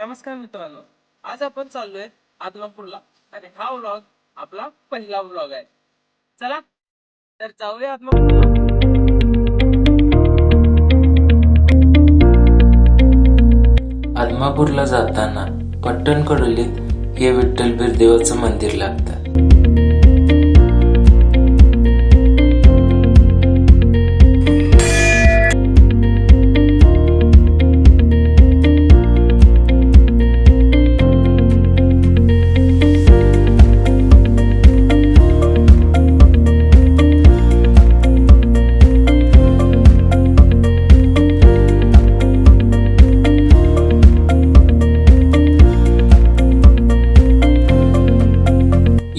नमस्कार मित्रांनो, आज आपण चाललोय आदमापूरला आणि हा व्लॉग आपला पहिला व्लॉग आहे. चला तर जाऊया आदमापूरला. आदमापूरला जाताना पट्टणकडोलीत हे विठ्ठल बिरदेवाचं मंदिर लागतं.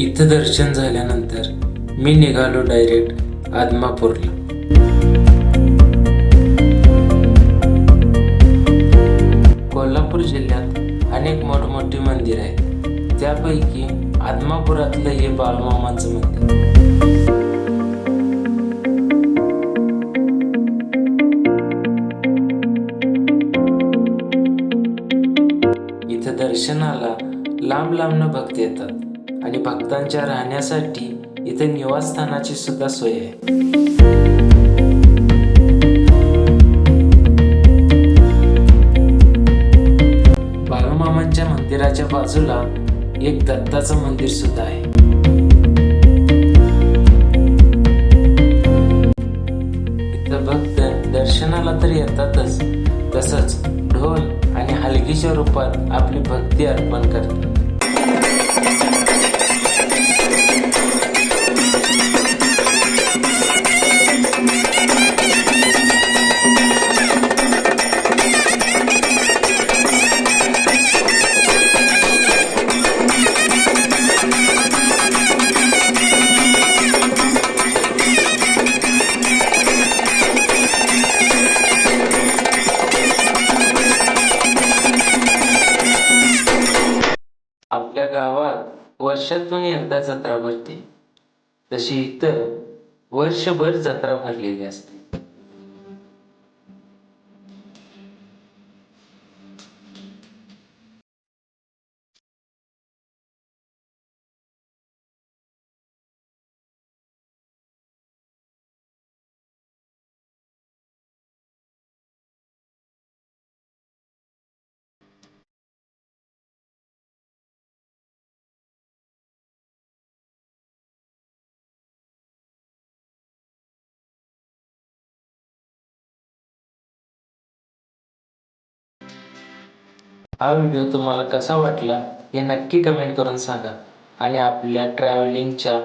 इथं दर्शन झाल्यानंतर मी निघालो डायरेक्ट आदमापूरला. कोल्हापूर जिल्ह्यात अनेक मोठमोठी मंदिर आहेत. त्यापैकी आदमापुरातलं हे बाळूमामांचं मंदिर. इथं दर्शनाला लांब लांबनं भक्त येतात आणि भक्तांच्या राहण्यासाठी इथे निवासस्थानाची सुद्धा सोय आहे. बाळूमामांच्या मंदिराच्या बाजूला एक दत्ताचं मंदिर सुद्धा आहे. इथं भक्त दर्शनाला तर येतातच, तसंच ढोल आणि हलगीच्या रूपात आपली भक्ती अर्पण करतात. आपल्या गावात वर्षातून एकदा जत्रा भरते, तशी इथं वर्षभर जत्रा भरलेली असते. हा व्हिडिओ तुम्हाला कसा वाटला हे नक्की कमेंट करून सांगा आणि आपल्या ट्रॅव्हलिंगच्या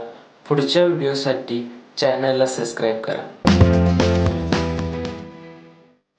पुढच्या व्हिडिओसाठी चॅनलला सबस्क्राईब करा.